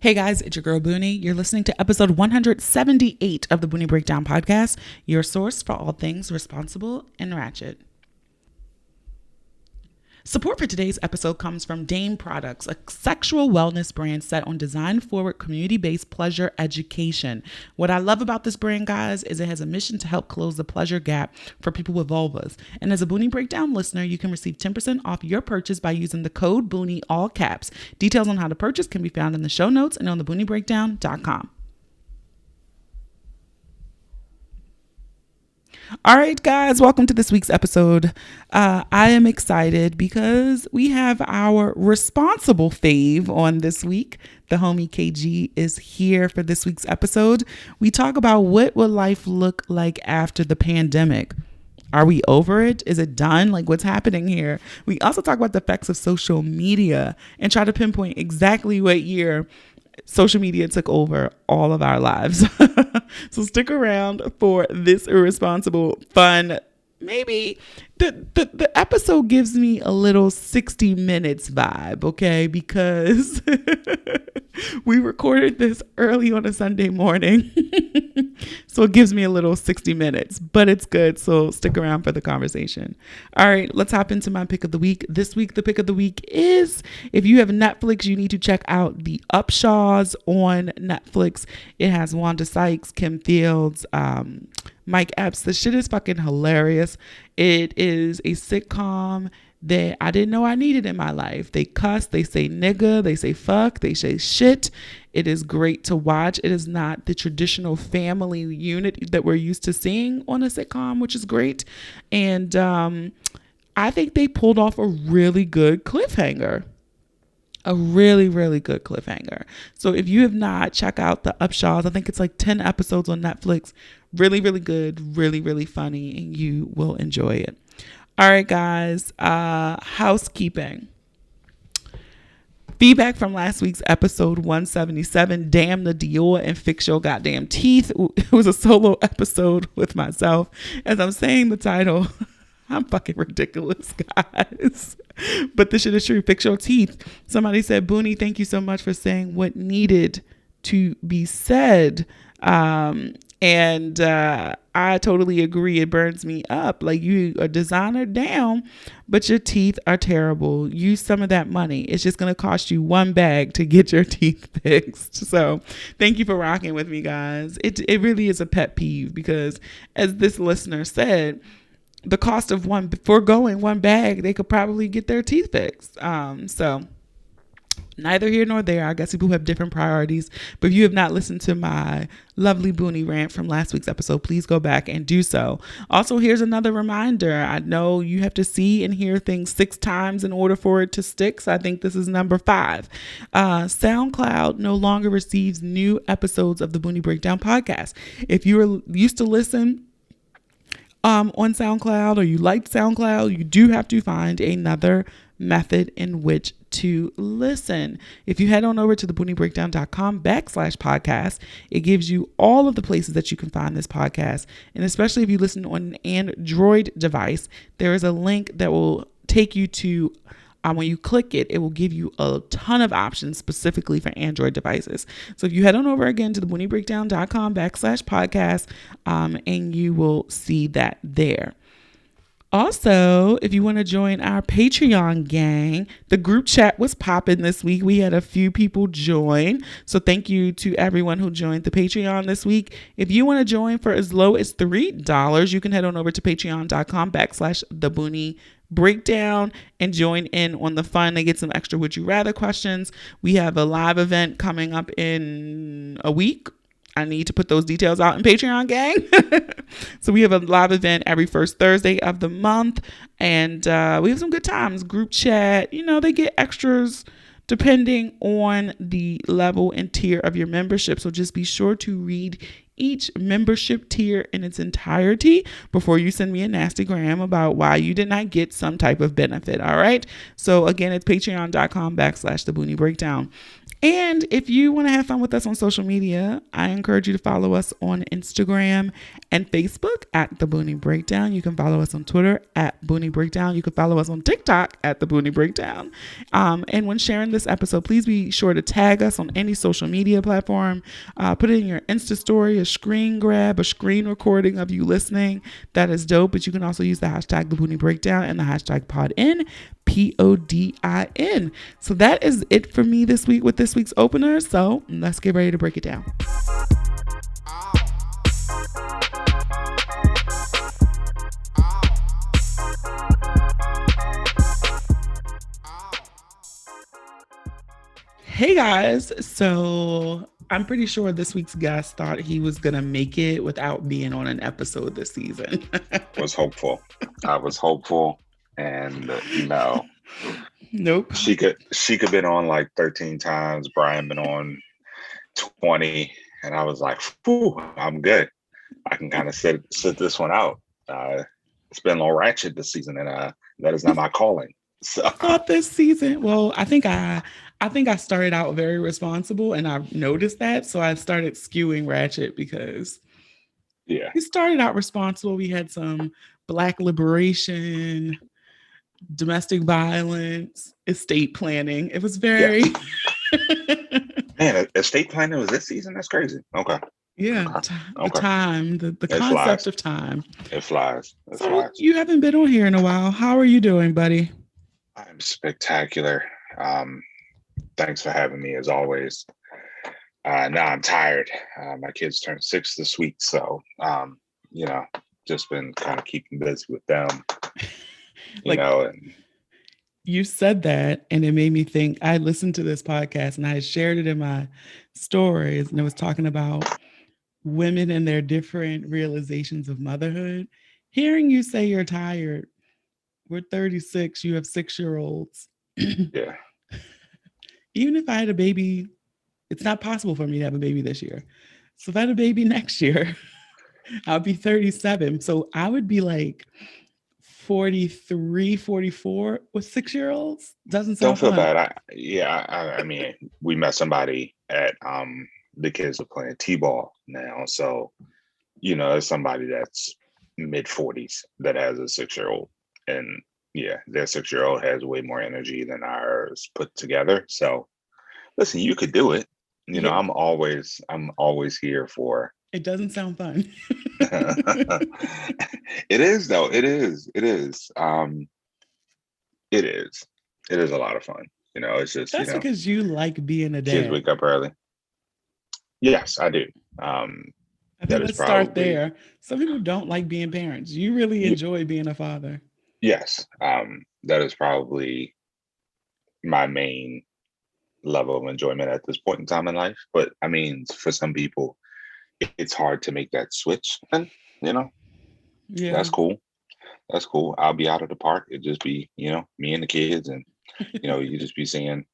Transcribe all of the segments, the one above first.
Hey guys, it's your girl Booney. You're listening to episode 178 of the Booney Breakdown podcast, your source for all things responsible and ratchet. Support for today's episode comes from Dame Products, a sexual wellness brand set on design-forward, community-based pleasure education. What I love about this brand, guys, is it has a mission to help close the pleasure gap for people with vulvas. And as a Booney Breakdown listener, you can receive 10% off your purchase by using the code Booney, all caps. Details on how to purchase can be found in the show notes and on thebooneybreakdown.com. All right, guys, welcome to this week's episode. I am excited because we have our responsible fave on this week. The homie KG is here for this week's episode. We talk about what will life look like after the pandemic. Are we over it? Is it done? Like, what's happening here? We also talk about the effects of social media and try to pinpoint exactly what year social media took over all of our lives. So stick around for this irresponsible, fun, maybe the episode gives me a little 60 minutes vibe, okay? Because we recorded this early on a Sunday morning. So it gives me a little 60 minutes, but it's good. So stick around for the conversation. All right, let's hop into my pick of the week. This week, the pick of the week is, if you have Netflix, you need to check out The Upshaws on Netflix. It has Wanda Sykes, Kim Fields, Mike Epps. The shit is fucking hilarious. It is a sitcom that I didn't know I needed in my life. They cuss, they say nigga, they say fuck, they say shit. It is great to watch. It is not the traditional family unit that we're used to seeing on a sitcom, which is great. And I think they pulled off a really good cliffhanger. A really, really good cliffhanger. So if you have not, check out The Upshaws. I think it's like 10 episodes on Netflix. Really, really good, really, really funny, and you will enjoy it. All right, guys, housekeeping. Feedback from last week's episode 177, Damn the Dior and Fix Your Goddamn Teeth. It was a solo episode with myself. As I'm saying the title, I'm fucking ridiculous, guys. But this shit is true. Fix your teeth. Somebody said, Booney, thank you so much for saying what needed to be said. And I totally agree. It burns me up. Like, you are designer down, but your teeth are terrible. Use some of that money. It's just going to cost you one bag to get your teeth fixed. So thank you for rocking with me, guys. It really is a pet peeve because, as this listener said, the cost of foregoing one bag, they could probably get their teeth fixed. So neither here nor there. I guess people have different priorities. But if you have not listened to my lovely Booney rant from last week's episode, please go back and do so. Also, here's another reminder. I know you have to see and hear things 6 times in order for it to stick. So I think this is number 5. SoundCloud no longer receives new episodes of the Booney Breakdown podcast. If you were used to listen on SoundCloud, or you liked SoundCloud, you do have to find another method in which to listen. If you head on over to thebooneybreakdown.com/podcast, it gives you all of the places that you can find this podcast. And especially if you listen on an Android device, there is a link that will take you to, when you click it, it will give you a ton of options specifically for Android devices. So if you head on over again to thebooneybreakdown.com/podcast, and you will see that there. Also, if you want to join our Patreon gang, the group chat was popping this week. We had a few people join. So thank you to everyone who joined the Patreon this week. If you want to join for as low as $3, you can head on over to patreon.com/thebooneybreakdown and join in on the fun. They get some extra Would You Rather questions. We have a live event coming up in a week. I need to put those details out in Patreon, gang. So we have a live event every first Thursday of the month. And we have some good times. Group chat. You know, they get extras depending on the level and tier of your membership. So just be sure to read each membership tier in its entirety before you send me a nasty gram about why you did not get some type of benefit. All right. So again, it's patreon.com/thebooneybreakdown. And if you want to have fun with us on social media, I encourage you to follow us on Instagram and Facebook at The Boonie Breakdown. You can follow us on Twitter at Boonie Breakdown. You can follow us on TikTok at The Boonie Breakdown. And when sharing this episode, please be sure to tag us on any social media platform. Put it in your Insta story, a screen grab, a screen recording of you listening. That is dope. But you can also use the hashtag The Boonie Breakdown and the hashtag PodIn. PODIN. So that is it for me this week with this week's opener. So let's get ready to break it down. Hey guys, so I'm pretty sure this week's guest thought he was gonna make it without being on an episode this season. Was hopeful. I was hopeful, and no. Nope. She could been on like 13 times. Brian been on 20, and I was like, "Whew, I'm good. I can kind of sit this one out." It's been a little ratchet this season, and that is not my calling. So I thought this season. Well, I think I started out very responsible, and I've noticed that, so I started skewing ratchet because yeah, we started out responsible. We had some Black liberation, domestic violence, estate planning. It was very man. Estate planning was this season. That's crazy. Okay. Yeah, Okay. the time, the It concept flies. of time. It flies. So you haven't been on here in a while. How are you doing, buddy? I'm spectacular. Thanks for having me as always. Now I'm tired. My kids turned 6 this week, so just been kind of keeping busy with them. And you said that, and it made me think. I listened to this podcast, and I shared it in my stories, and it was talking about women and their different realizations of motherhood. Hearing you say you're tired, we're 36, you have 6-year-olds. Yeah. Even if I had a baby, it's not possible for me to have a baby this year. So if I had a baby next year, I'll be 37. So I would be like 43, 44 with 6-year-olds. Doesn't sound Don't feel fun. bad. I mean, we met somebody at the kids are playing T-ball now. So, there's somebody that's mid-40s that has a 6-year-old. And yeah, their 6-year-old has way more energy than ours put together. So listen, you could do it. Yeah. I'm always here for. It doesn't sound fun. It is though. It is. It is. It is. It is a lot of fun. It's just That's because you like being a dad. Kids wake up early. Yes, I do. I think let's start there. Some people don't like being parents. You really enjoy being a father. Yes. That is probably my main level of enjoyment at this point in time in life. But I mean, for some people, it's hard to make that switch. And, yeah, that's cool. That's cool. I'll be out of the park. It'd just be, me and the kids. And, you just be seeing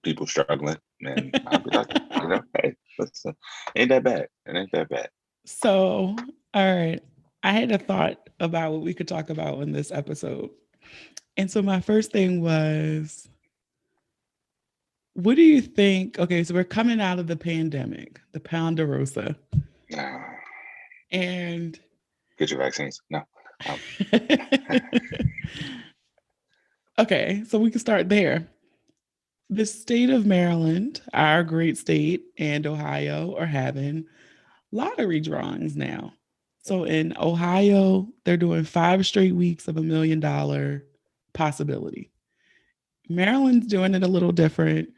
people struggling. And I'll be like, hey, listen, ain't that bad. It ain't that bad. So, all right. I had a thought about what we could talk about in this episode. And so my first thing was, what do you think? Okay, so we're coming out of the pandemic, the Ponderosa. And get your vaccines. No. Okay, so we can start there. The state of Maryland, our great state, and Ohio are having lottery drawings now. So in Ohio, they're doing 5 straight weeks of $1 million possibility. Maryland's doing it a little different.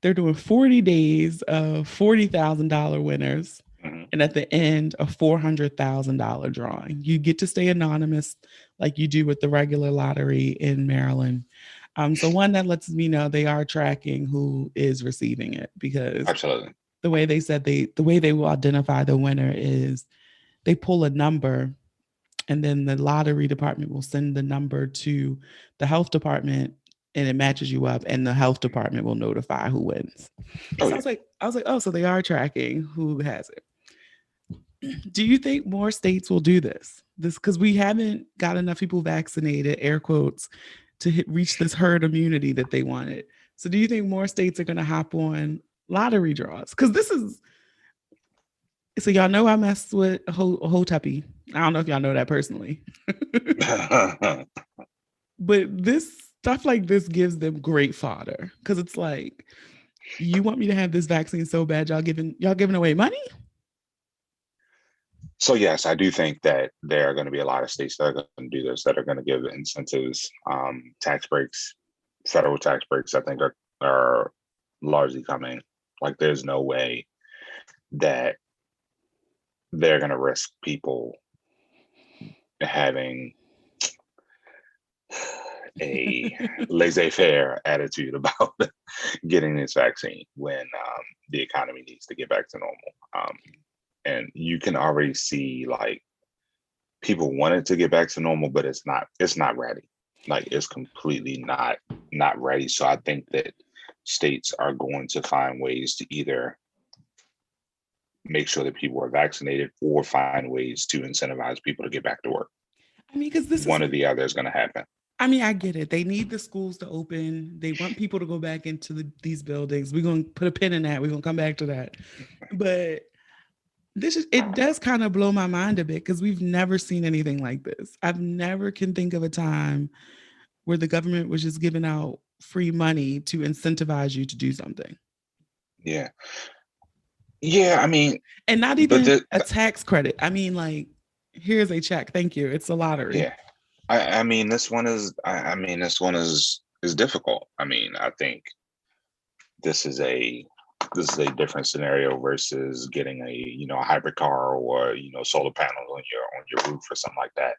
They're doing 40 days of $40,000 winners. Mm-hmm. And at the end, a $400,000 drawing. You get to stay anonymous like you do with the regular lottery in Maryland. So one, that lets me know they are tracking who is receiving it, because absolutely, the way they said the way they will identify the winner is they pull a number, and then the lottery department will send the number to the health department, and it matches you up, and the health department will notify who wins. So I was like, oh, so they are tracking who has it. Do you think more states will do this? Because we haven't got enough people vaccinated, air quotes, to reach this herd immunity that they wanted. So do you think more states are going to hop on lottery draws? Because this is, so y'all know I messed with Hotepi. I don't know if y'all know that personally. But this stuff like this gives them great fodder because it's like, you want me to have this vaccine so bad, y'all giving away money? So yes, I do think that there are going to be a lot of states that are going to do this, that are going to give incentives, tax breaks, federal tax breaks. I think are largely coming. Like, there's no way that they're going to risk people having a laissez-faire attitude about getting this vaccine when the economy needs to get back to normal. And you can already see, like, people wanted to get back to normal, but it's not ready. Like, it's completely not ready. So I think that states are going to find ways to either make sure that people are vaccinated or find ways to incentivize people to get back to work. I mean, because this is, One or the other is going to happen. I mean, I get it. They need the schools to open. They want people to go back into these buildings. We're going to put a pin in that. We're going to come back to that. But it does kind of blow my mind a bit because we've never seen anything like this. I've never can think of a time where the government was just giving out free money to incentivize you to do something. Yeah. Yeah. I mean, And not but even a tax credit. I mean, like, here's a check. Thank you. It's a lottery. yeah. I mean, this one is. I mean, this one is difficult. I mean, I think this is a different scenario versus getting a hybrid car or solar panels on your roof or something like that.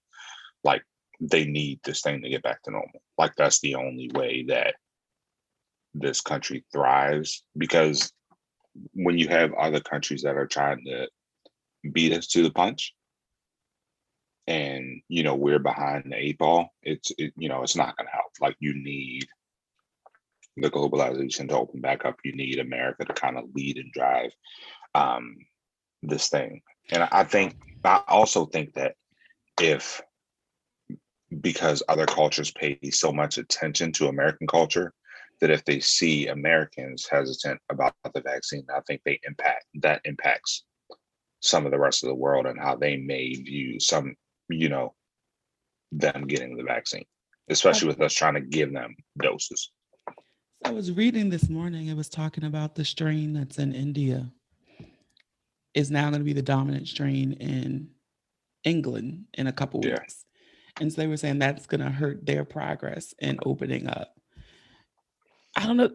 Like, they need this thing to get back to normal. Like, that's the only way that this country thrives, because when you have other countries that are trying to beat us to the punch, and we're behind the eight ball, it's not going to help. Like, you need the globalization to open back up. You need America to kind of lead and drive um, this thing. And I also think that if because other cultures pay so much attention to American culture, that if they see Americans hesitant about the vaccine, I think that impacts some of the rest of the world and how they may view them getting the vaccine, especially with us trying to give them doses. I was reading this morning, it was talking about the strain that's in India is now going to be the dominant strain in England in a couple Yeah. weeks. And so they were saying that's going to hurt their progress in opening up. I don't know.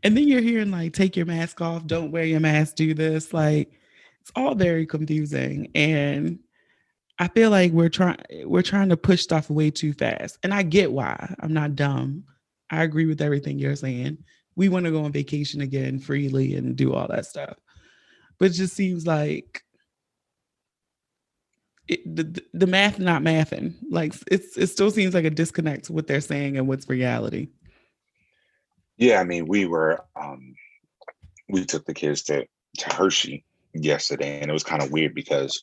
And then you're hearing, like, take your mask off, don't wear your mask, do this. Like, it's all very confusing. And I feel like we're trying to push stuff way too fast. And I get why. I'm not dumb. I agree with everything you're saying. We want to go on vacation again freely and do all that stuff. But it just seems like the math not mathing. Like, it still seems like a disconnect to what they're saying and what's reality. Yeah, I mean, we took the kids to Hershey yesterday, and it was kind of weird because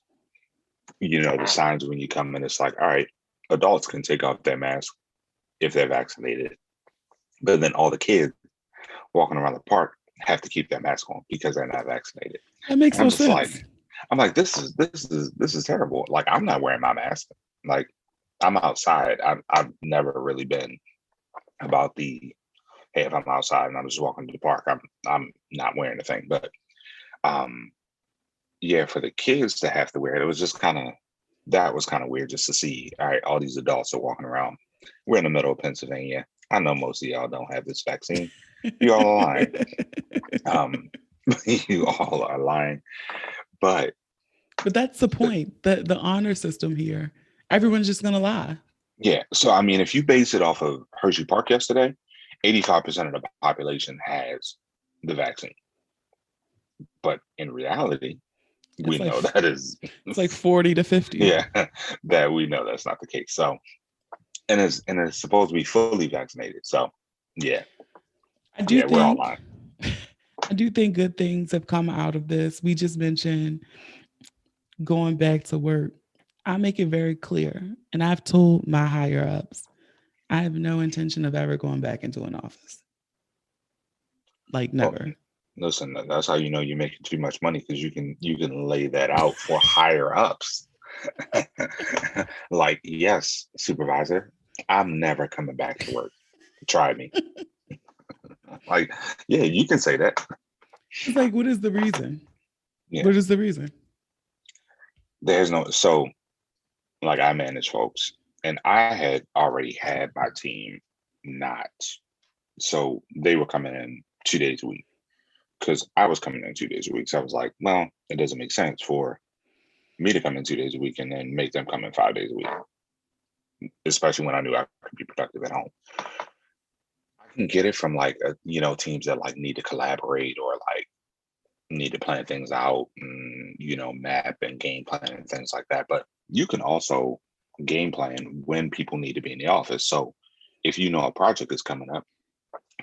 the signs when you come in, it's like, all right, adults can take off their mask if they're vaccinated, but then all the kids walking around the park have to keep their mask on because they're not vaccinated. That makes And I'm no just like, sense. this is terrible. Like, I'm not wearing my mask. Like, I'm outside. I've never really been about the, hey, if I'm outside and I'm just walking to the park, I'm not wearing the thing. But um, yeah, for the kids to have to wear it, that was kind of weird just to see. All right, all these adults are walking around. We're in the middle of Pennsylvania. I know most of y'all don't have this vaccine. You all are lying. You all are lying. But that's the point. The honor system here. Everyone's just gonna lie. yeah, so I mean, if you base it off of Hershey Park yesterday, 85% of the population has the vaccine. But in reality, we It's like know that is, it's like 40 to 50. yeah, that we know that's not the case. So, and it's supposed to be fully vaccinated. So, yeah, I do yeah, we're all think lying. I do think good things have come out of this. We just mentioned going back to work. I make it very clear, and I've told my higher ups, I have no intention of ever going back into an office. Like Well, never. listen, that's how you know you're making too much money because you can lay that out for higher ups. Like, yes, supervisor, I'm never coming back to work. Try me. Like, yeah, you can say that. It's like, what is the reason? Yeah, What is the reason? there's no so like I manage folks, and I had already had my team not so they were coming in 2 days a week because I was coming in 2 days a week. So I was like, well, it doesn't make sense for me to come in 2 days a week and then make them come in 5 days a week, especially when I knew I could be productive at home. I can get it from like teams that like need to collaborate or like need to plan things out and map and game plan and things like that. But you can also game plan when people need to be in the office. So if you know a project is coming up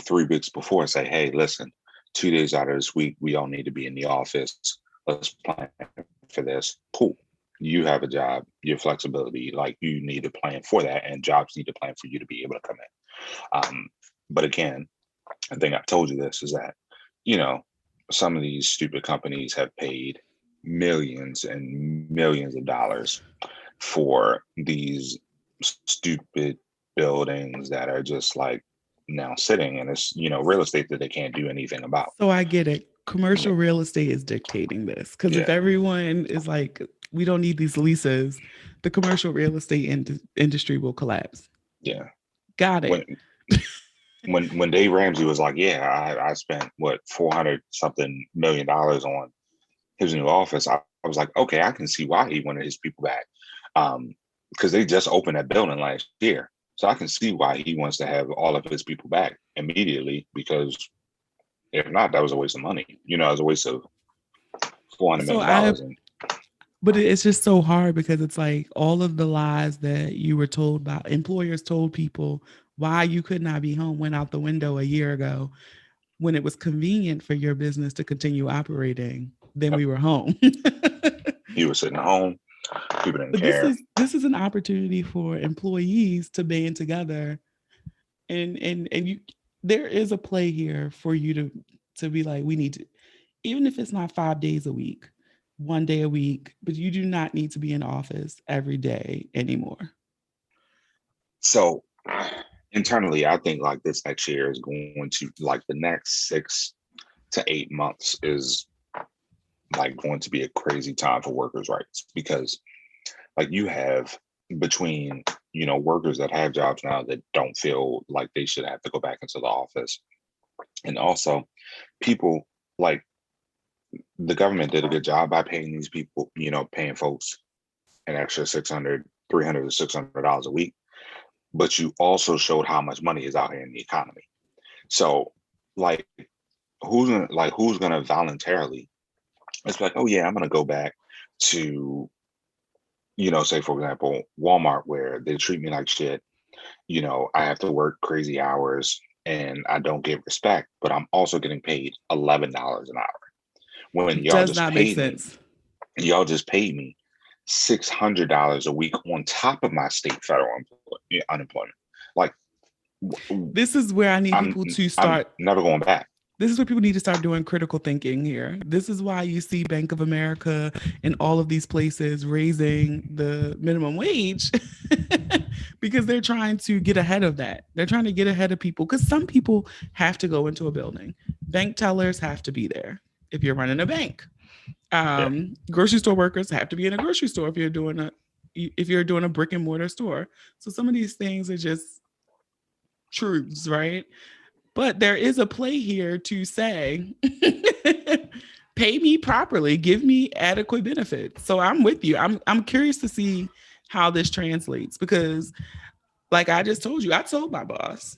3 weeks before, say, hey, listen, 2 days out of this week, we all need to be in the office. Let's plan for this. Cool. You have a job, your flexibility, like you need to plan for that, and jobs need to plan for you to be able to come in. But again, I think I've told you this is that, you know, some of these stupid companies have paid millions and millions of dollars for these stupid buildings that are just like now sitting, and it's real estate that they can't do anything about. So I get it. Yeah, Commercial real estate is dictating this because if yeah, everyone is like, we don't need these leases, the commercial real estate industry will collapse. yeah. Got When it. when Dave Ramsey was like, yeah, I spent what 400 something $1 million on his new office, I was like, okay, I can see why he wanted his people back. Because they just opened that building last year. So I can see why he wants to have all of his people back immediately, because if not, that was a waste of money. It was a waste of $400 So million. I, And but it's just so hard because it's like all of the lies that you were told by employers told people why you could not be home went out the window a year ago when it was convenient for your business to continue operating. Then we were home. he was sitting at home. People didn't But this care. is this is an opportunity for employees to band together and you there is a play here for you to be like, we need to, even if it's not 5 days a week, 1 day a week, but you do not need to be in office every day anymore. So internally, I think like this next year is going to like the next 6 to 8 months is like going to be a crazy time for workers' rights, because like you have between workers that have jobs now that don't feel like they should have to go back into the office, and also people like the government did a good job by paying these people, paying folks an extra 600, 300 to $600 a week, but you also showed how much money is out here in the economy. So like who's gonna voluntarily, it's like, oh yeah, I'm gonna go back to say for example Walmart, where they treat me like shit. I have to work crazy hours and I don't get respect, but I'm also getting paid $11 an hour when It does not make sense. y'all just paid me $600 a week on top of my state federal unemployment. Like, This is where I need I'm people to I'm start. never going back. This is where people need to start doing critical thinking here. This is why you see Bank of America and all of these places raising the minimum wage because they're trying to get ahead of that. They're trying to get ahead of people because some people have to go into a building. Bank tellers have to be there if you're running a bank. Yeah. Grocery store workers have to be in a grocery store if you're doing a brick and mortar store. So some of these things are just truths, right? But there is a play here to say, pay me properly, give me adequate benefits. So I'm with you. I'm curious to see how this translates because, like I just told you, I told my boss,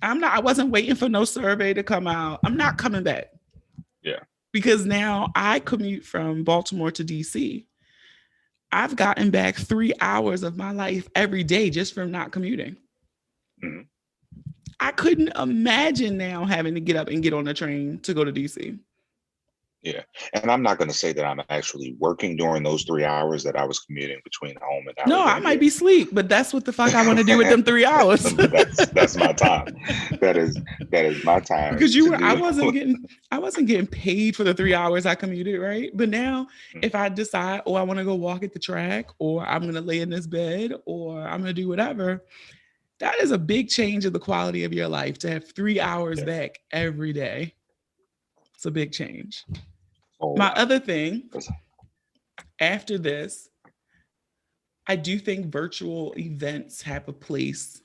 I wasn't waiting for no survey to come out. I'm not coming back Yeah. because now I commute from Baltimore to DC. I've gotten back 3 hours of my life every day just from not commuting. Mm-hmm. I couldn't imagine now having to get up and get on a train to go to DC. Yeah. And I'm not going to say that I'm actually working during those 3 hours that I was commuting between home and No, I might Alexandria. be asleep, but that's what the fuck I want to do with them 3 hours. But that's my time. That is my time Because to do. I wasn't getting paid for the 3 hours I commuted, right? But now if I decide, oh, I want to go walk at the track, or I'm gonna lay in this bed, or I'm gonna do whatever, that is a big change of the quality of your life to have 3 hours Yeah. back every day. It's a big change. So My other thing after this, I do think virtual events have a place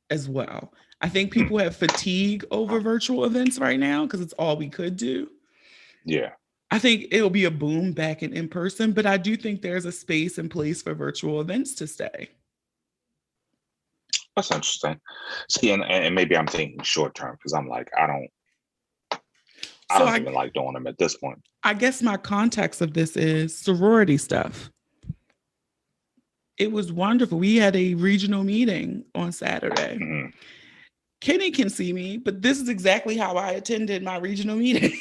as well. I think people have fatigue over virtual events right now because it's all we could do. yeah, I think it'll be a boom back in person, but I do think there's a space and place for virtual events to stay. that's interesting. See, and maybe I'm thinking short term because I'm like, I So don't even like doing them at this point. I guess my context of this is sorority stuff. It was wonderful. We had a regional meeting on Saturday. Mm-hmm. Kenny can see me, but this is exactly how I attended my regional meeting.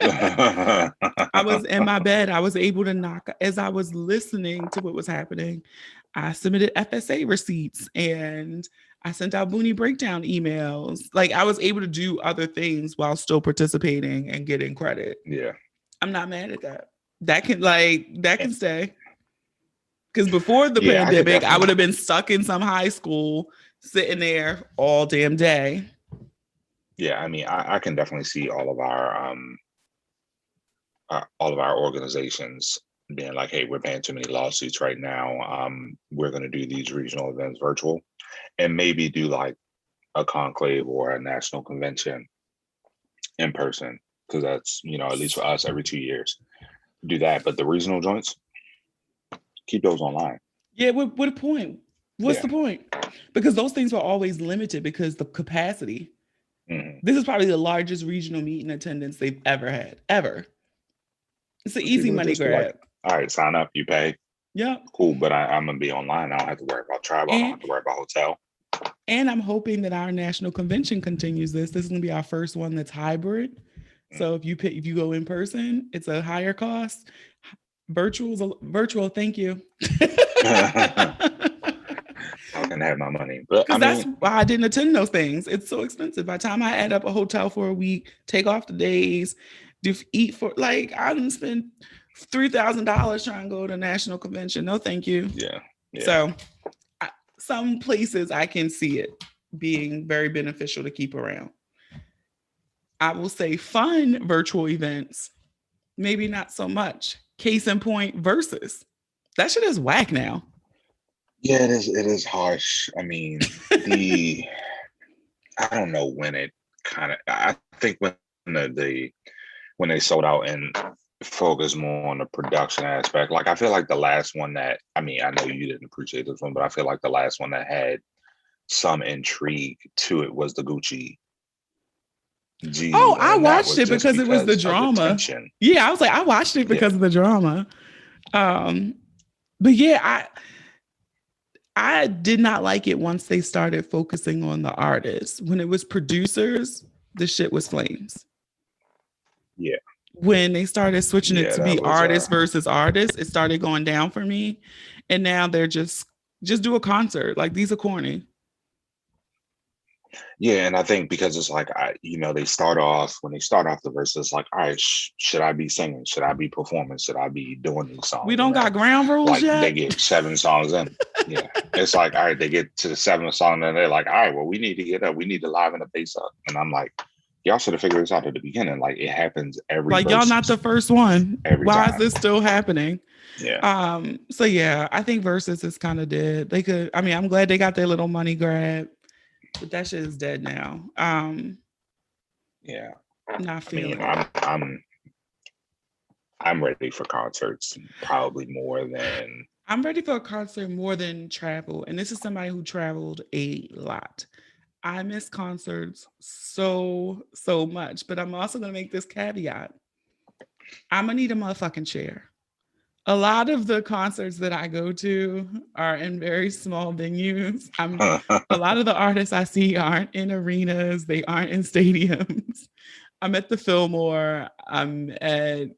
I was in my bed. I was able to knock as I was listening to what was happening. I submitted FSA receipts and I sent out Boonie breakdown emails. Like I was able to do other things while still participating and getting credit. Yeah. I'm not mad at that. That can stay. Because before the Yeah, pandemic, I would have been stuck in some high school sitting there all damn day. Yeah, I mean, I can definitely see all of our organizations being like, hey, we're paying too many lawsuits right now. We're going to do these regional events virtual and maybe do like a conclave or a national convention in person. Because that's, at least for us, every 2 years, do that. But the regional joints, keep those online. Yeah, what a point. What's the point? Because those things were always limited because the capacity. Mm-hmm. This is probably the largest regional meeting attendance they've ever had, ever. It's an easy money grab. Like, all right, sign up, you pay. Yeah. Cool, but I'm going to be online. I don't have to worry about travel. I don't have to worry about hotel. And I'm hoping that our national convention continues this. This is going to be our first one that's hybrid. So if you go in person, it's a higher cost. Virtual. Thank you. I can have my money, but that's why I didn't attend those things. It's so expensive. By the time I add up a hotel for a week, take off the days, eat for I didn't spend $3,000 trying to go to a national convention. No, thank you. Yeah. So some places I can see it being very beneficial to keep around. I will say fun virtual events, maybe not so much. Case in point, Versus. That shit is whack now. Yeah, it is. It is harsh. I mean, I don't know when it I think when when they sold out and focused more on the production aspect. Like I feel like the last one that, I mean, I know you didn't appreciate this one, but I feel like the last one that had some intrigue to it was the Gucci. I watched it because it was the drama. Yeah, I was like, I watched it because of the drama. But yeah, I did not like it once they started focusing on the artists. When it was producers, the shit was flames. Yeah. When they started switching it to be artists versus artists, it started going down for me. And now they're just do a concert. Like these are corny. Yeah, and I think because it's like when they start off the verses, like, all right, should I be singing? Should I be performing? Should I be doing these songs? We don't got ground rules yet. They get 7 songs in. Yeah, it's like, all right, they get to the 7th song, and they're like, all right, well, we need to get up. We need to liven the pace up. And I'm like, y'all should have figured this out at the beginning. Like it happens every. Like y'all not the first one. Why is this still happening? Yeah. So yeah, I think Versus is kind of dead. They could. I mean, I'm glad they got their little money grab. But that shit is dead now. Yeah. Not feeling it. I'm ready for concerts probably more than. I'm ready for a concert more than travel. And this is somebody who traveled a lot. I miss concerts so much. But I'm also going to make this caveat. I'm going to need a motherfucking chair. A lot of the concerts that I go to are in very small venues. A lot of the artists I see aren't in arenas. They aren't in stadiums. I'm at the Fillmore. I'm at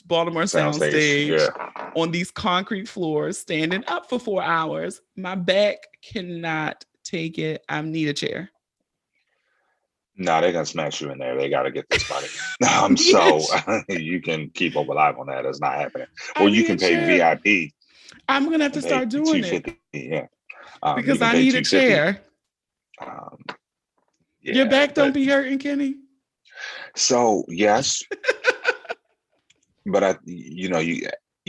Baltimore Soundstage. Soundstage Yeah. on these concrete floors, standing up for 4 hours. My back cannot take it. I need a chair. No, they're gonna smash you in there. They got to get this money. I need a So chair. you can keep up alive on that. It's not happening. I Or you need a can pay chair. VIP I'm gonna have to and pay start doing it 250. Yeah, you because can I pay need a 250. chair. Um, Your yeah, back don't but be hurting, Kenny. so yes, but you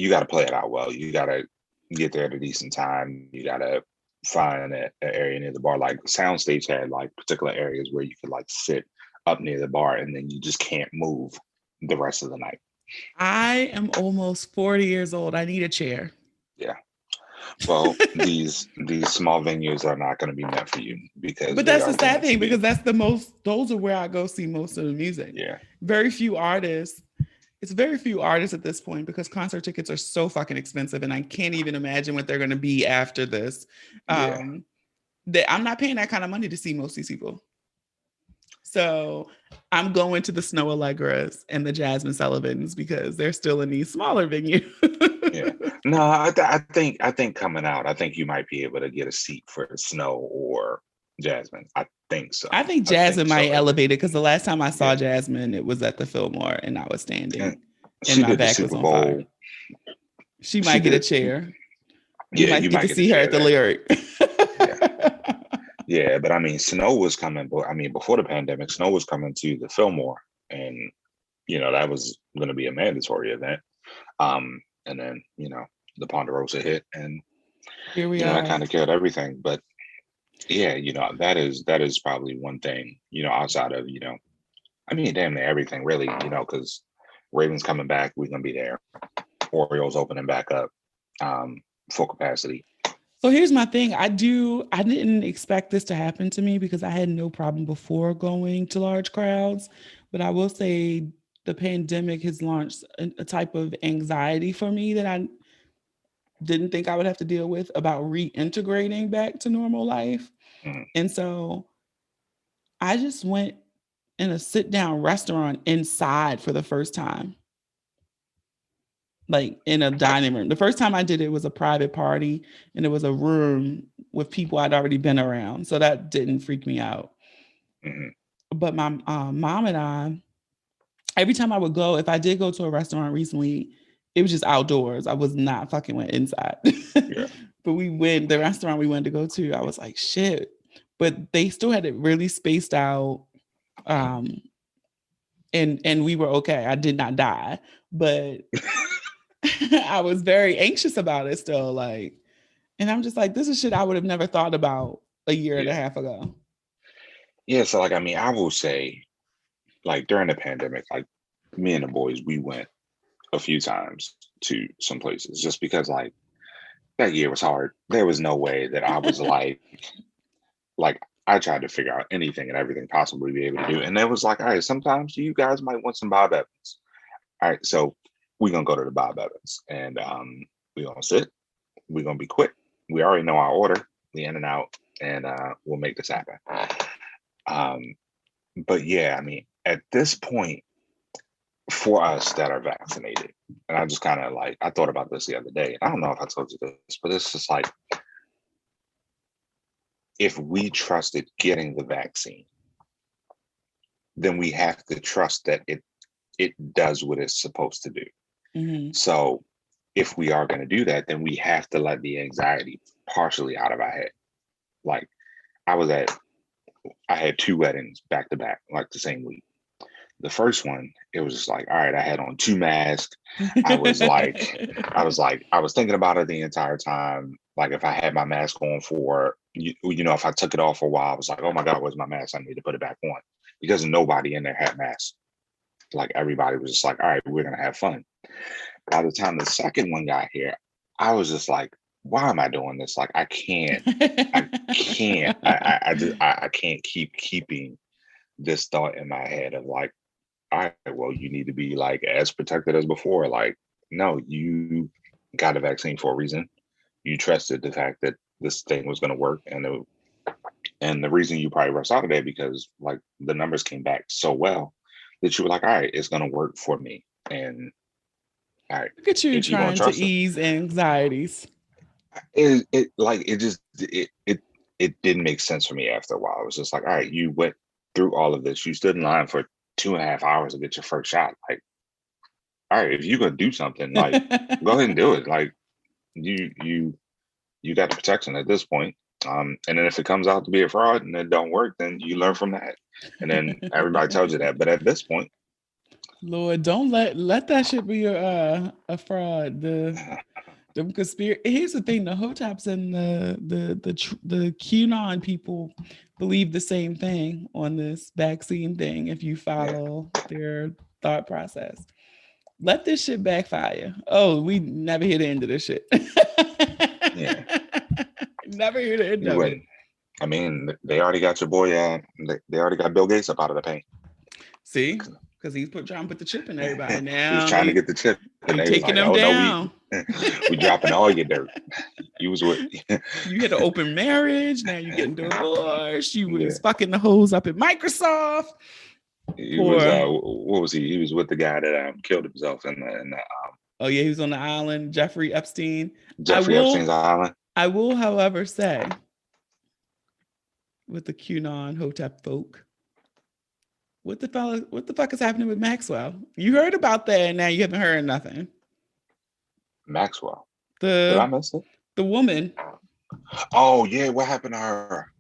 got to play it out well. You got to get there at a decent time. You got to find an area near the bar. Like Soundstage had like particular areas where you could like sit up near the bar, and then you just can't move the rest of the night. I am almost 40 years old. I need a chair. Yeah. Well, these small venues are not going to be meant for you because But they that's are the sad going to thing be. because those are where I go see most of the music. Yeah. Very few artists. It's very few artists at this point because concert tickets are so fucking expensive and I can't even imagine what they're going to be after this. Yeah. That I'm not paying that kind of money to see most of these people. So I'm going to the Snow Allegras and the Jasmine Sullivans because they're still in these smaller venues. Yeah. No, I think coming out, I think you might be able to get a seat for Snow or Jasmine. I think so. I think I think Jasmine so. might elevate it because the last time I saw Yeah. Jasmine, it was at the Fillmore and I was And standing and she my did the back was Super on fire. Bowl. She She might get a did. chair. We Yeah, might you get might to get a see her chair at the there. Lyric. Yeah. Yeah, but I mean, Snow was coming. But I mean, before the pandemic, Snow was coming to the Fillmore, and that was going to be a mandatory event. And then the Ponderosa hit, and Here we that are. kind of killed everything. But yeah, that is probably one thing, outside of I mean, damn near everything really, because Ravens coming back, we're gonna be there. Orioles opening back up, full capacity. So here's my thing. I didn't expect this to happen to me because I had no problem before going to large crowds. But I will say the pandemic has launched a type of anxiety for me that I didn't think I would have to deal with about reintegrating back to normal life. Mhm. And so I just went in a sit down restaurant inside for the first time, like in a I, dining room. The first time I did it was a private party and it was a room with people I'd already been around. So that didn't freak me out. mhm. But my mom and I, every time I would go, if I did go to a restaurant recently, it was just outdoors. I was not fucking went inside. Yeah. But the restaurant we wanted to go to, I was like, shit. But they still had it really spaced out. Um, and we were okay. I did not die, but I was very anxious about it still. Like, and I'm just like, this is shit I would have never thought about a year and a Yeah. half ago. Yeah. So like, I mean, I will say, like during the pandemic, like me and the boys, we went a few times to some places just because like that year was hard. There was no way that I was like I tried to figure out anything and everything possible to be able to do. And it was like, all right, sometimes you guys might want some Bob Evans. All right, so we're gonna go to the Bob Evans and we're gonna sit, we're gonna be quick. We already know our order, the in and out, and we'll make this happen. Um, but yeah, I mean, at this point, for us that are vaccinated, and I just kind of like I thought about this the other day. I don't know if I told you this, but it's just like if we trusted getting the vaccine, then we have to trust that it does what it's supposed to do. Mm-hmm. So if we are going to do that, then we have to let the anxiety partially out of our head. Like I was at, I had two weddings back to back, like the same week. The first one, it was just like, all right, I had on two masks. I was like, I was thinking about it the entire time. Like if I had my mask on for, if I took it off for a while, I was like, oh my God, where's my mask? I need to put it back on because nobody in there had masks. Like everybody was just like, all right, we're going to have fun. By the time the second one got here, I was just like, why am I doing this? Like, I can't, I can't keep keeping this thought in my head of like, all right, well, you need to be like as protected as before. Like, no, you got a vaccine for a reason. You trusted the fact that this thing was going to work, and the reason you probably rushed out of there because like the numbers came back so well. that you were like, all right, it's gonna work for me. And all right, Look at you if you're gonna trying to trust it, ease anxieties. it like it didn't make sense for me after a while. It was just like, all right, you went through all of this. You stood in line for 2.5 hours to get your first shot. Like, all right, if you're gonna do something, like, go ahead and do it. Like, you got the protection at this point. And then if it comes out to be a fraud and it don't work, then you learn from that. And then everybody tells you that. But at this point, Lord, don't let that shit be a fraud. The conspiracy. Here's the thing: the Hotaps and the QAnon people believe the same thing on this vaccine thing. If you yeah, follow their thought process, let this shit backfire. Oh, we never hear the end of this shit. yeah, Never hear the end you of it. wouldn't. I mean, they already got your boy. They already got Bill Gates up out of the paint. See, because he's trying to put the chip in everybody. He was Now trying to get the chip, and he they was taking like, them "Oh no, down. we dropping all your dirt. You was with, You had an open marriage. Now you're getting divorced. You yeah." was fucking the hoes up at Microsoft. He was Poor. what was he? He was with the guy that killed himself in Oh yeah, he was on the island. Jeffrey Epstein. I Jeffrey Epstein's will. island. I will, however, say with the QAnon Hotep folk, what the fuck is happening with Maxwell? You heard about that, and now you haven't heard nothing. Maxwell. Did I The miss it? the woman, Oh yeah, what happened to her?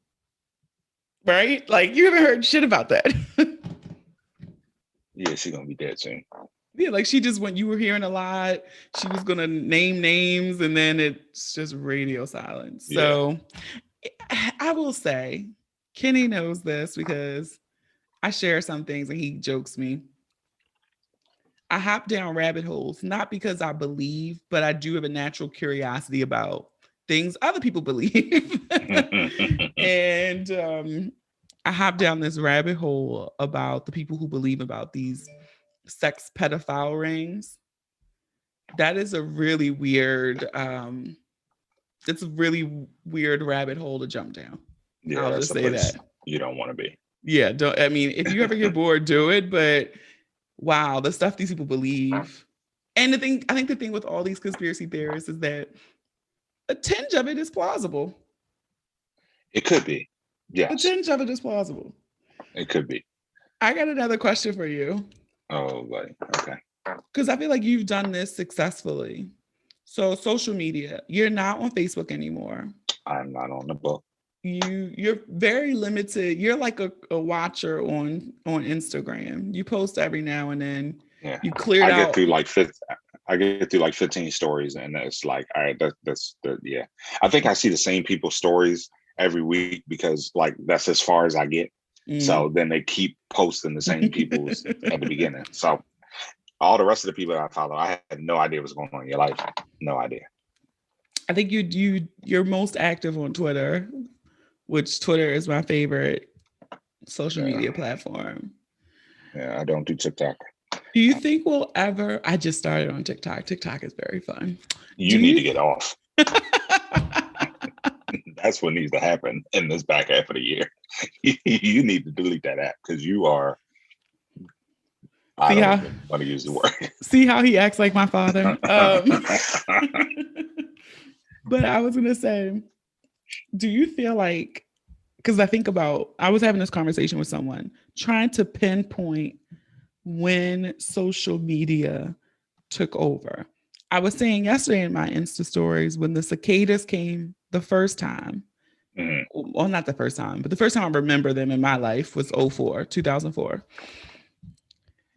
right? Like you haven't heard shit about that. Yeah, she's gonna be dead soon. Yeah, like she just went. You were hearing a lot. She was gonna name names, and then it's just radio silence. Yeah. So I will say, Kenny knows this because I share some things, and he jokes me. I hop down rabbit holes not because I believe, but I do have a natural curiosity about things other people believe, and I hop down this rabbit hole about the people who believe about these sex pedophile rings. That is a really weird it's a really weird rabbit hole to jump down. Yeah, I'll that's just a say place that. you don't want to be. Yeah, don't I mean if you ever get bored, do it, but wow, the stuff these people believe. And I think the thing with all these conspiracy theorists is that a tinge of it is plausible. It could be. A Yes, tinge of it is plausible. it could be. I got another question for you Oh, like okay. because I feel like you've done this successfully. So social media, you're not on Facebook anymore. I'm not on the book. You're very limited. You're like a watcher on Instagram. You post every now and then. Yeah, You cleared I get out. through like fifth. I get through like 15 stories, and it's like, all right, that's the yeah. I think I see the same people's stories every week because like that's as far as I get. Mm. So then they keep posting the same people's at the beginning. So all the rest of the people that I follow, I had no idea what's going on in your life. No idea. I think you're most active on Twitter, which Twitter is my favorite social Yeah, media platform. yeah. I don't do TikTok. Do you think we'll ever? I just started on TikTok. TikTok is very fun. You Do need to you? get off. That's what needs to happen in this back half of the year. You need to delete that app because you are. I see don't how even want to use the word. see how he acts like my father. But I was gonna say, do you feel like? Because I was having this conversation with someone trying to pinpoint when social media took over. I was saying yesterday in my Insta stories when the cicadas came the first time. Mhm. Well, not the first time, but the first time I remember them in my life was 2004.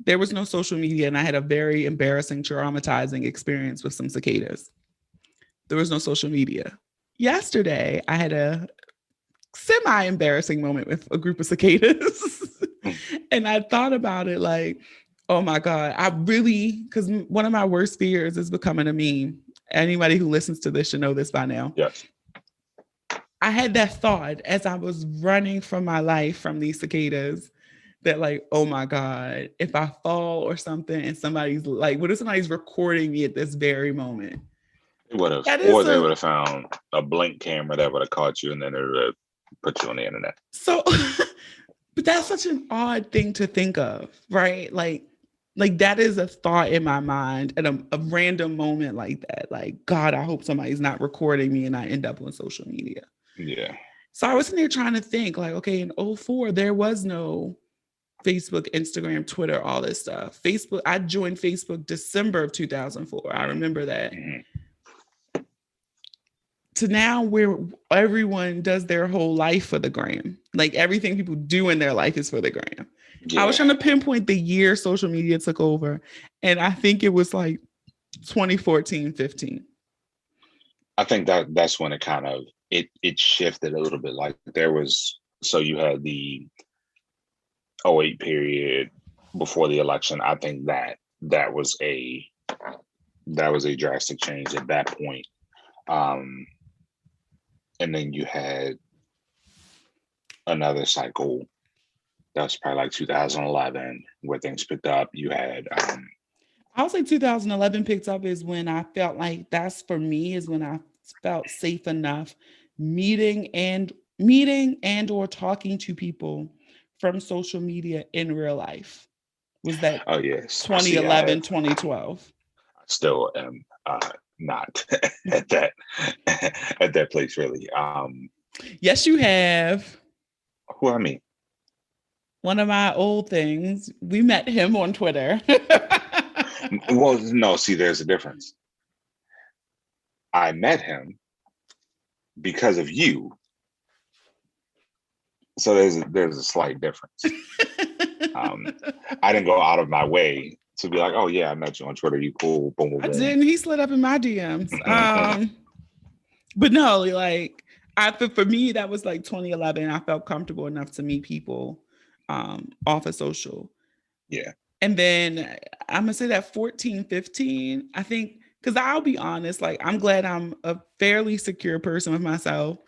There was no social media, and I had a very embarrassing, traumatizing experience with some cicadas. There was no social media. Yesterday, I had a semi embarrassing moment with a group of cicadas. And I thought about it like, oh my God, because one of my worst fears is becoming a meme. Anybody who listens to this should know this by now. Yes. I had that thought as I was running from my life from these cicadas that like, oh my God, if I fall or something and somebody's like, what if somebody's recording me at this very moment? They would have, That or is they a would have found a blink camera that would have caught you, and then it would have put you on the internet. so But that's such an odd thing to think of, right? Like that is a thought in my mind at a random moment like that. Like, God, I hope somebody's not recording me and I end up on social media. Yeah. So I was in there trying to think, like, okay, in '04, there was no Facebook, Instagram, Twitter, all this stuff. Facebook, I joined Facebook December of 2004. I remember that. Mhm. To now where everyone does their whole life for the gram. Like everything people do in their life is for the gram. I was Yeah. trying to pinpoint the year social media took over, and I think it was like 2014, 15. I think that's when it kind of it shifted a little bit. Like there was, so you had the '08 period before the election. I think that was a that was a drastic change at that point. Um, and then you had another cycle that was probably like 2011 where things picked up. You had I would say 2011 picked up is when I felt like that's for me is when I felt safe enough meeting and or talking to people from social media in real life. Was that oh yes, see, 2011, 2012? I still am not at that at that place really. Yes, you have. Who I mean? One of my old things. We met him on Twitter. Well, no, see, there's a difference. I met him because of you, so there's a slight difference. Um, I didn't go out of my way to be like, oh yeah, I met you on Twitter. You cool? Boom, boom, I boom. didn't. He slid up in my DMs. But no, like for me, that was like 2011. I felt comfortable enough to meet people off of social. Yeah. And then I'm gonna say that 14, 15, I think, because I'll be honest, like I'm glad I'm a fairly secure person with myself.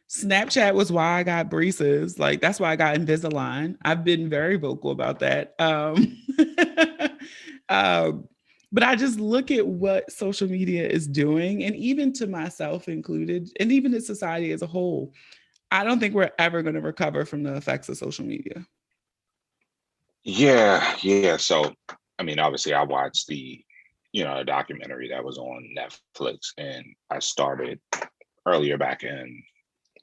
Snapchat was why I got braces. Like that's why I got Invisalign. I've been very vocal about that. Um, but I just look at what social media is doing, and even to myself included, and even to society as a whole, I don't think we're ever going to recover from the effects of social media. Yeah, yeah. So, I mean, obviously, I watched the, a documentary that was on Netflix, and I started earlier back in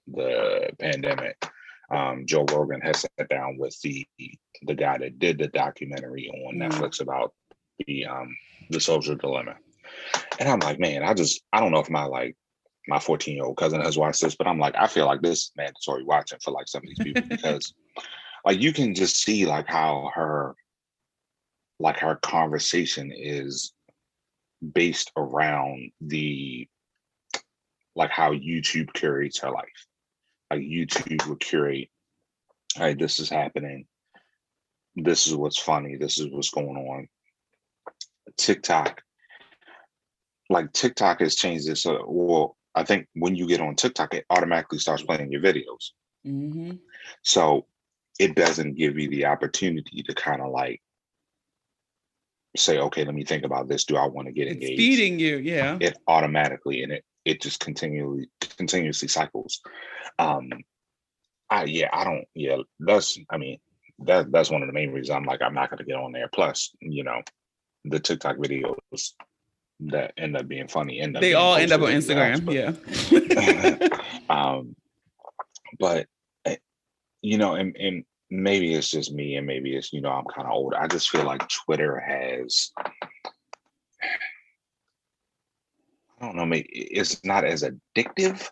the pandemic. Joe Rogan has sat down with the guy that did the documentary on Netflix about the social dilemma, and I'm like, man, I don't know if my 14-year-old cousin has watched this, but I'm like, I feel like this is mandatory watching for like some of these people because like you can just see like her conversation is based around the like how YouTube curates her life. Like YouTube would curate, hey, this is happening, this is what's funny, this is what's going on. TikTok, like TikTok has changed this. Well, I think when you get on TikTok, it automatically starts playing your videos. Mm-hmm. So it doesn't give you the opportunity to kind of like say, okay, let me think about this. Do I want to get It's engaged? feeding you, yeah. It automatically, and it just continuously cycles. Um, I don't, yeah, that's, I mean, that's one of the main reasons I'm like, I'm not going to get on there. Plus, the TikTok videos that end up being funny end up They being all end up posted on anywhere else. Instagram, But, yeah. but and maybe it's just me, and maybe it's I'm kind of old. I just feel like Twitter has, I don't know, maybe it's not as addictive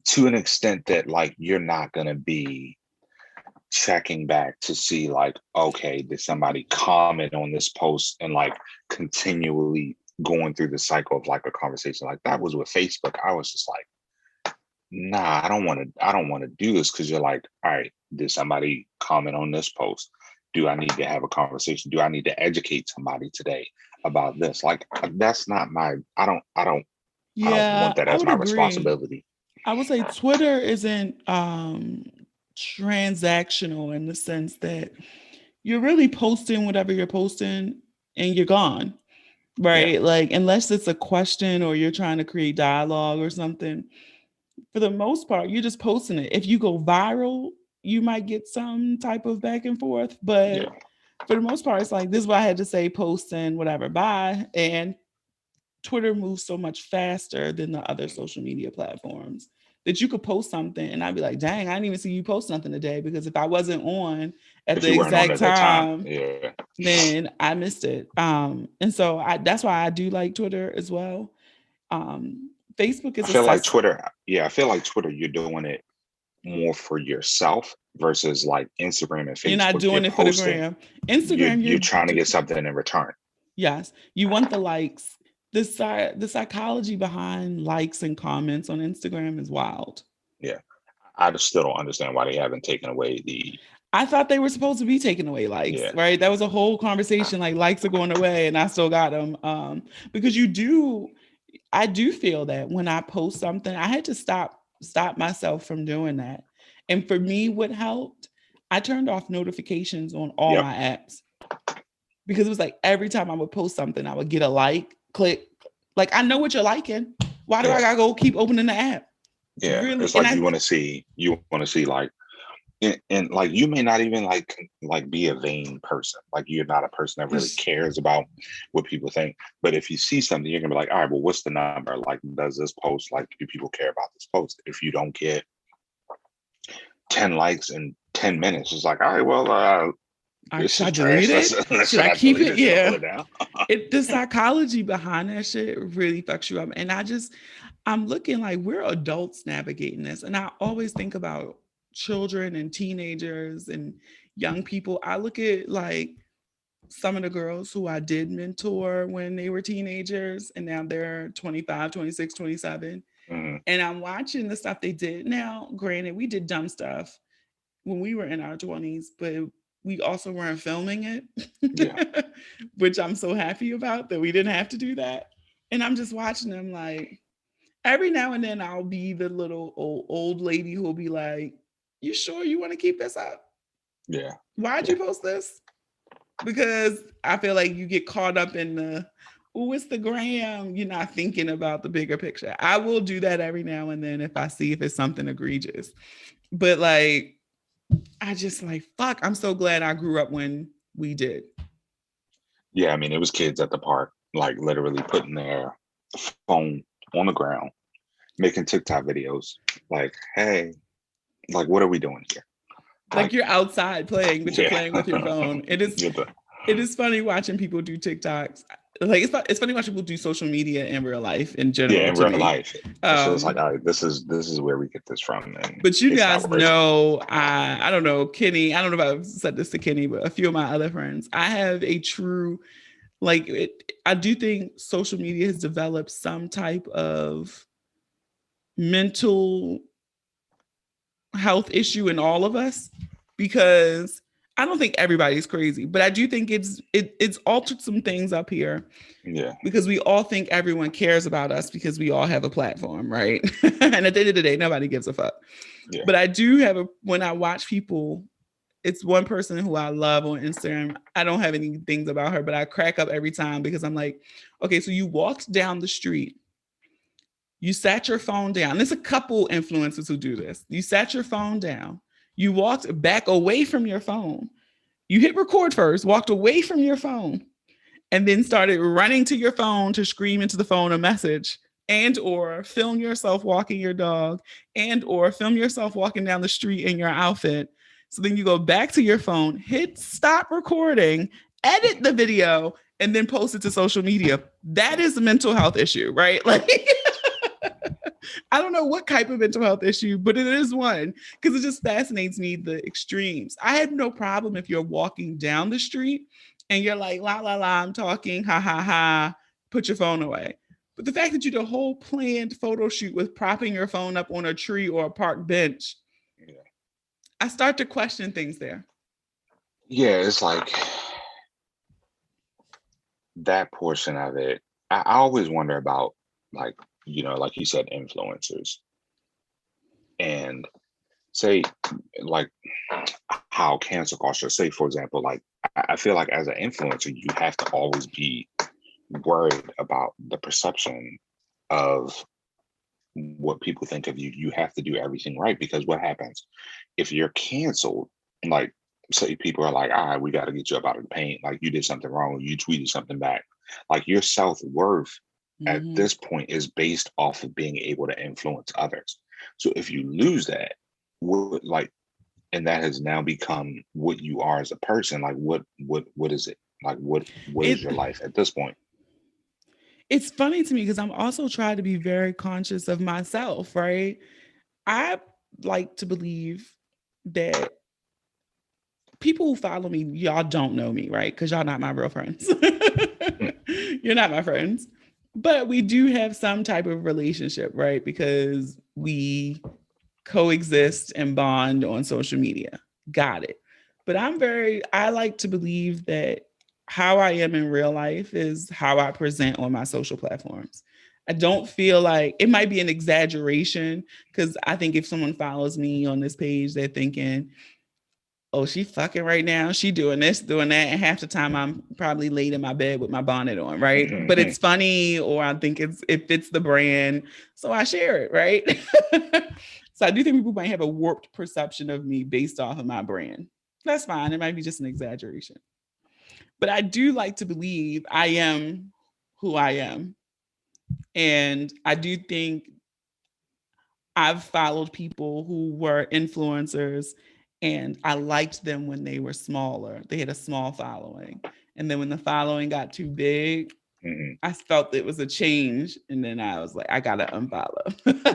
to an extent that like you're not gonna be checking back to see like, okay, did somebody comment on this post and like continually going through the cycle of like a conversation like that was with Facebook. I was just like, nah, I don't want to do this because you're like, all right, did somebody comment on this post? Do I need to have a conversation? Do I need to educate somebody today about this? Like that's not my I don't Yeah, want that I as would my agree. responsibility. I would say Twitter isn't transactional in the sense that you're really posting whatever you're posting and you're gone, Yeah. right? Like, unless it's a question or you're trying to create dialogue or something, for the most part, you're just posting it. If you go viral, you might get some type of back and forth, but Yeah. for the most part, it's like this is what I had to say, post and whatever, bye. And Twitter moves so much faster than the other social media platforms that you could post something and I'd be like, dang, I didn't even see you post nothing today because if I wasn't on at If the you weren't on exact at that time, time, yeah. then I missed it. And so that's why I do like Twitter as well. Facebook I is a feel like cess. Twitter. Yeah, I feel like Twitter. You're doing it more for yourself versus like Instagram and You're not Facebook. You're doing it for the posting. gram. You're Instagram, you're trying to get something in return. yes, you want the likes. The psychology behind likes and comments on Instagram is wild. Yeah, I just still don't understand why they haven't taken away the. I thought they were supposed to be taking away likes, Yeah, right? That was a whole conversation. Like likes are going away, and I still got them. Because I do feel that when I post something, I had to stop myself from doing that. And for me, what helped, I turned off notifications on all yep, my apps because it was like every time I would post something, I would get a like, click. Like I know what you're liking. Why do I yeah, gotta go keep opening the app? yeah. Really? It's And like I you want to see like. And like you may not even like be a vain person. Like you're not a person that really there's cares about what people think. But if you see something, you're gonna be like, all right, well, what's the number? Like, does this post like do people care about this post? If you don't get 10 likes in 10 minutes, it's like, all right, well, this should is I delete trash. it? Should Should I I keep delete it? it? Should I pull Yeah. it down? The psychology behind that shit really fucks you up. And I'm looking like we're adults navigating this. And I always think about children and teenagers and young people. I look at like some of the girls who I did mentor when they were teenagers and now they're 25, 26, 27. Mhm. And I'm watching the stuff they did. Now, granted, we did dumb stuff when we were in our 20s, but we also weren't filming Yeah, it, which I'm so happy about that we didn't have to do that. And I'm just watching them like every now and then I'll be the little old lady who'll be like, you sure you want to keep this up? yeah, Why'd yeah, you post this? Because I feel like you get caught up in oh, it's the gram. You're not thinking about the bigger picture. I will do that every now and then if I see if it's something egregious. But like I just like, fuck, I'm so glad I grew up when we did. yeah. I mean, it was kids at the park, like literally putting their phone on the ground, making TikTok videos. Like, hey, like, what are we doing here? Like Like, you're outside playing, but you're yeah, playing with your phone. Get the- It is funny watching people do TikToks. Like it's funny watching people do social media in real life in yeah, general in to real me. life. So it's like, Um, all right, this is where we get this from, and but you it's guys not working. know, I don't know, Kenny. I don't know if I've said this to Kenny, but a few of my other friends, I have a true like it. I do think social media has developed some type of mental health issue in all of us because I don't think everybody's crazy, but I do think it's altered some things up here Yeah, because we all think everyone cares about us because we all have a platform, right? And at the end of the day, nobody gives a fuck. yeah, But I do have when I watch people, it's one person who I love on Instagram. I don't have any things about her, but I crack up every time because I'm like, okay, so you walked down the street, you sat your phone down. There's a couple influencers who do this. You sat your phone down. You walked back away from your phone. You hit record first, walked away from your phone, and then started running to your phone to scream into the phone a message and or film yourself walking your dog and or film yourself walking down the street in your outfit. So then you go back to your phone, hit stop recording, edit the video, and then post it to social media. That is a mental health issue, right? Like I don't know what type of mental health issue, but it is one because it just fascinates me the extremes. I have no problem if you're walking down the street and you're like, la, la, la, I'm talking, ha, ha, ha, put your phone away. But the fact that you did a whole planned photo shoot with propping your phone up on a tree or a park bench, yeah. I start to question things there. Yeah, it's like that portion of it. I always wonder about like, like you said, influencers and say like how cancel culture, say for example, like I feel like as an influencer, you have to always be worried about the perception of what people think of you, you have to do everything right. Because what happens if you're canceled? Like, say people are like, all right, we got to get you up out of the paint. Like you did something wrong, you tweeted something back. Like your self-worth at Mm-hmm. this point is based off of being able to influence others. So if you lose that, like, and that has now become what you are as a person, like what is it? Like what is It your life at this point? it's funny to me because I'm also trying to be very conscious of myself, right? I like to believe that people who follow me, y'all don't know me, right? Because y'all not my real friends. You're not my friends. But we do have some type of relationship, right? Because we coexist and bond on social media. Got it. But I like to believe that how I am in real life is how I present on my social platforms. I don't feel like it might be an exaggeration because I think if someone follows me on this page, they're thinking, oh, she fucking right now. She doing this, doing that. And half the time I'm probably laid in my bed with my bonnet on, right? But it's funny, or I think it fits the brand. So I share it, right? So I do think people might have a warped perception of me based off of my brand. That's fine. It might be just an exaggeration. But I do like to believe I am who I am. And I do think I've followed people who were influencers and I liked them when they were smaller. They had a small following. And then when the following got too big, Mhm. I felt it was a change. And then I was like, I got to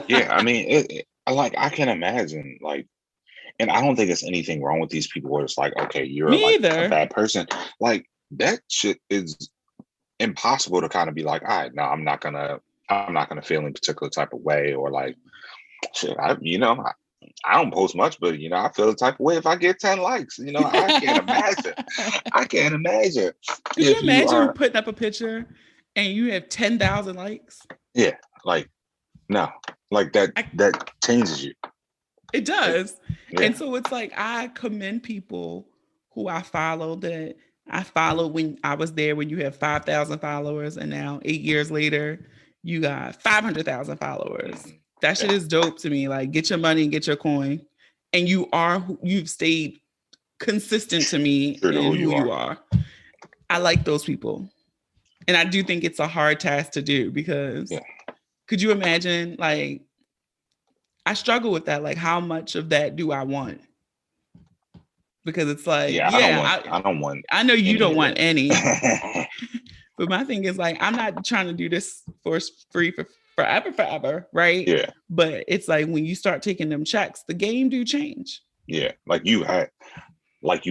Yeah, I unfollow. mean, like I can imagine, like, and I don't think it's anything wrong with these people where it's like, okay, you're Me like a either. bad person. Like that shit is impossible to kind of be like, all right, no, I'm not gonna feel any particular type of way, or like, shit, I don't post much, but I feel the type of way if I get 10 likes. I can't imagine. I can't imagine Could you if you imagine are, putting up a picture and you have 10,000 likes? yeah, like no, like that I, that changes you. it Like, does. yeah. And so it's like I commend people who I follow that I followed when I was there when you had 5,000 followers and now 8 years later you got 500,000 followers. Mhm. That shit Yeah. is dope to me. Like get your money and get your coin. And you've stayed consistent to me True to in who who you you are. are. I like those people. And I do think it's a hard task to do because Yeah. could you imagine like I struggle with that. Like, how much of that do I want? Because it's like, Yeah. I don't want I know you any don't of want any, that. but my thing is like, I'm not trying to do this for free for forever, right? Yeah. But it's like when you start taking them checks, the game do change. Yeah. You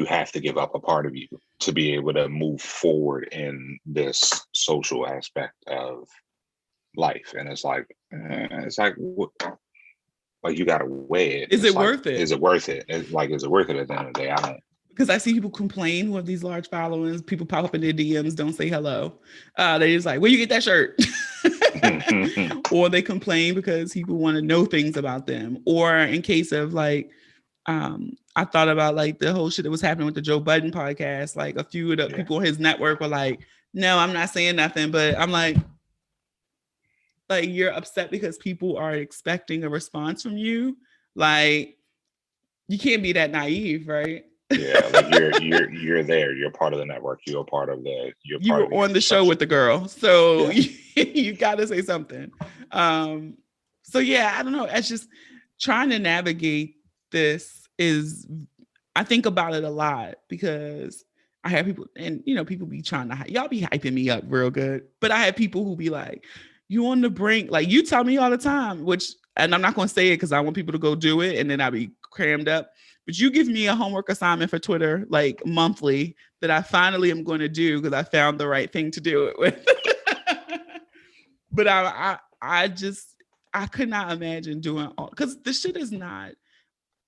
have to give up a part of you to be able to move forward in this social aspect of life. And it's like like you got to weigh it. Is It's it like, worth is it? it worth it? Is it worth it at the end of the day? I don't. Because I see people complain who have these large followings. People pop up in their DMs, don't say hello. They just like, where you get that shirt? Or they complain because people want to know things about them. Or in case of like, I thought about like the whole shit that was happening with the Joe Budden podcast. Like a few of the Yeah. people on his network were like, no, I'm not saying nothing. But I'm like you're upset because people are expecting a response from you. Like, you can't be that naive, right? Yeah, like you're there. You're part of the network. You're You part were of the on the show infrastructure. with the girl, so Yeah. you got to say something. Um, so yeah, I don't know. It's just trying to navigate this is. I think about it a lot because I have people, and people be trying to y'all be hyping me up real good, but I have people who be like, "You on the brink?" Like you tell me all the time, which, and I'm not going to say it because I want people to go do it, and then I'll be crammed up. But you give me a homework assignment for Twitter like monthly that I finally am going to do because I found the right thing to do it with. But I just I could not imagine doing all because the shit is not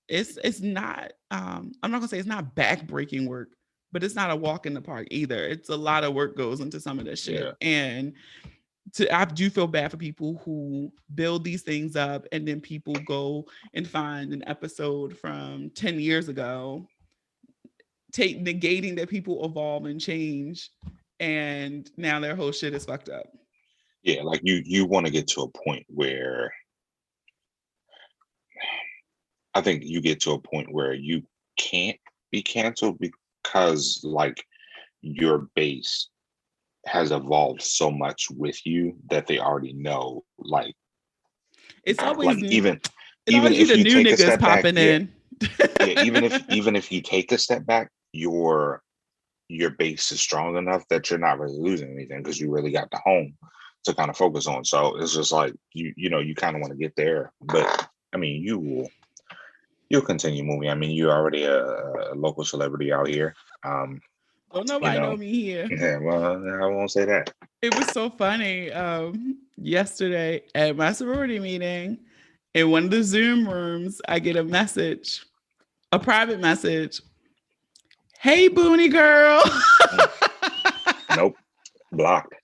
it's not I'm not gonna say it's not backbreaking work, but it's not a walk in the park either. It's a lot of work goes into some of this shit. Yeah. And I do feel bad for people who build these things up and then people go and find an episode from 10 years ago, negating that people evolve and change, and now their whole shit is fucked up. Yeah. Like you want to get to a point where I think you get to a point where you can't be canceled because like your base has evolved so much with you that they already know It's like always it even always be if the you new take a niggas step back, popping yeah, in. yeah, even if you take a step back, your base is strong enough that you're not really losing anything because you really got the home to kind of focus on. So it's just like you kind of want to get there, but I mean you'll continue moving. I mean you're already a local celebrity out here. Don't You nobody know, know me here. yeah, well, I won't say that. It was so funny. Yesterday at my sorority meeting, in one of the Zoom rooms, I get a message, a private message. Hey, Boonie girl. Nope, blocked.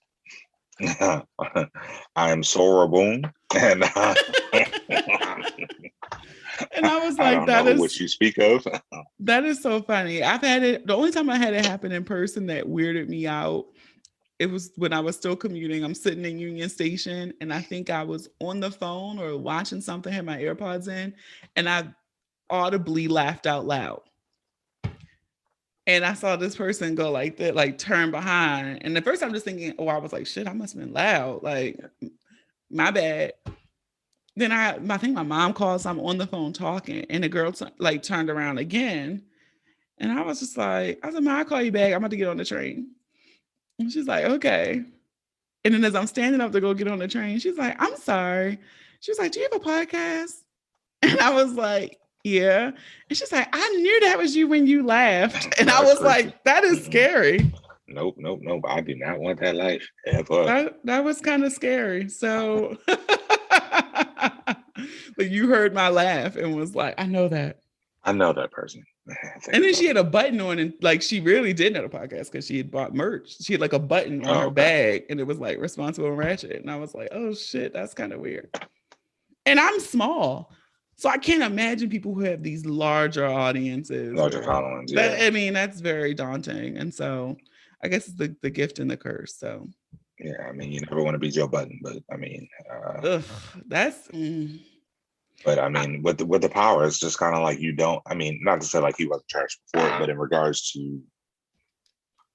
I am Sora Boone, and And I was I like, don't know what you speak of. that is so funny. I've had it. The only time I had it happen in person that weirded me out, it was when I was still commuting. I'm sitting in Union Station, and I think I was on the phone or watching something, had my AirPods in, and I audibly laughed out loud. And I saw this person go like that, like turn behind. And the first I'm just thinking, oh, I was like, shit, I must have been loud. Like, my bad. Then I think my mom called, so I'm on the phone talking, and the girl like turned around again. And I was just like, I said, Ma, I'll call you back. I'm about to get on the train. And she's like, okay. And then as I'm standing up to go get on the train, she's like, I'm sorry. She was like, do you have a podcast? And I was like, yeah. And she's like, I knew that was you when you laughed. And I That's was creepy. like, that is scary. Nope. I do not want that life ever. That was kind of scary. So but you heard my laugh and was like, I know that. I know that person. And then she had a button on, and like she really did know the podcast because she had bought merch. She had like a button on her bag, and it was like Responsible and Ratchet. And I was like, oh shit, that's kind of weird. And I'm small, so I can't imagine people who have these larger audiences. Larger followings, yeah. I mean, that's very daunting. And so I guess it's the gift and the curse. So yeah, I mean, you never want to be Joe Budden, but I mean, that's. But I mean, with the power, it's just kind of like you don't. I mean, not to say like he wasn't trash before, but in regards to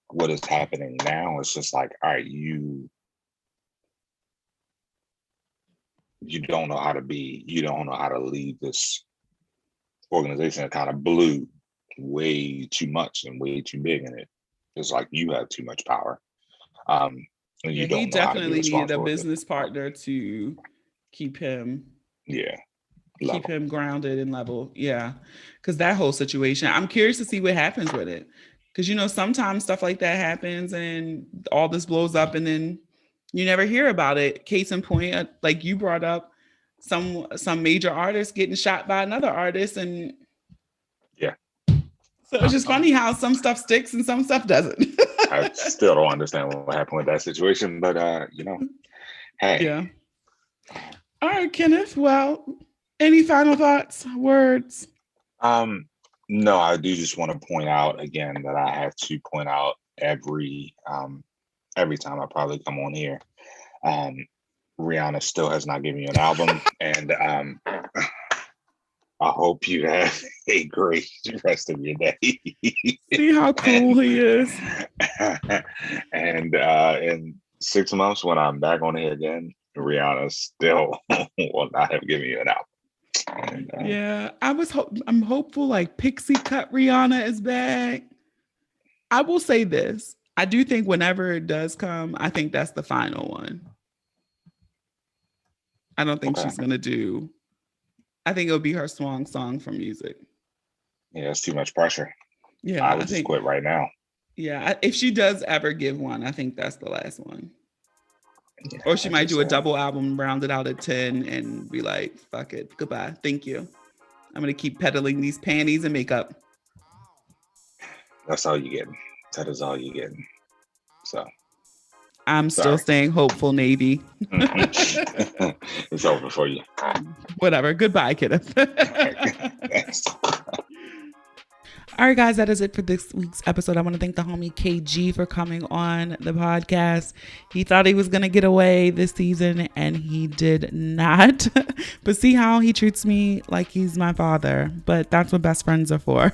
what is happening now, it's just like, all right, you don't know how to be, you don't know how to lead this organization that kind of blew way too much and way too big in it. It's like you have too much power. And you don't he know how to be definitely needed a responsible business partner to keep him. Yeah. Level. Keep him grounded and level. Yeah. Because that whole situation, I'm curious to see what happens with it. Because, you know, sometimes stuff like that happens and all this blows up and then you never hear about it. Case in point, like you brought up some major artist getting shot by another artist. And yeah. So it's just funny how some stuff sticks and some stuff doesn't. I still don't understand what happened with that situation, but you know, hey. Yeah. All right, Kenneth. Well, any final thoughts, words? No, I do just want to point out again that I have to point out every time I probably come on here. Rihanna still has not given you an album, and I hope you have a great rest of your day. See how cool he is. And in 6 months, when I'm back on here again, Rihanna still will not have given you an album. And, yeah, I'm hopeful like Pixie Cut Rihanna is back. I will say this. I do think whenever it does come, I think that's the final one. I don't think she's going to do. I think it'll be her swan song for music. Yeah, it's too much pressure. Yeah, I would just quit right now. Yeah, if she does ever give one, I think that's the last one. Yeah, or she might do a double album, round it out at 10 and be like, fuck it, goodbye, thank you. I'm going to keep peddling these panties and makeup. That's all you get. That is all you get. So. I'm still staying hopeful, Navy. It's over for you. Whatever. Goodbye, Kenneth. All right, guys, that is it for this week's episode. I want to thank the homie KG for coming on the podcast. He thought he was going to get away this season, and he did not. But see how he treats me like he's my father. But that's what best friends are for.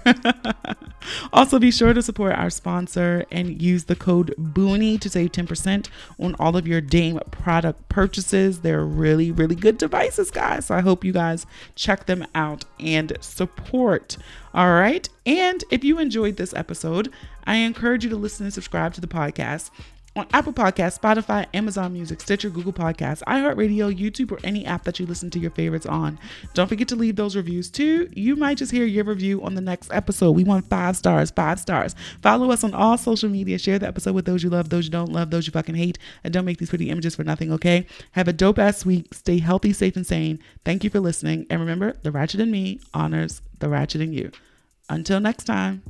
Also, be sure to support our sponsor and use the code BOONY to save 10% on all of your Dame product purchases. They're really, really good devices, guys. So I hope you guys check them out and support. All right. And if you enjoyed this episode, I encourage you to listen and subscribe to the podcast on Apple Podcasts, Spotify, Amazon Music, Stitcher, Google Podcasts, iHeartRadio, YouTube, or any app that you listen to your favorites on. Don't forget to leave those reviews too. You might just hear your review on the next episode. We want 5 stars, 5 stars. Follow us on all social media. Share the episode with those you love, those you don't love, those you fucking hate. And don't make these pretty images for nothing, okay? Have a dope ass week. Stay healthy, safe, and sane. Thank you for listening. And remember, the ratchet in me honors the ratchet in you. Until next time.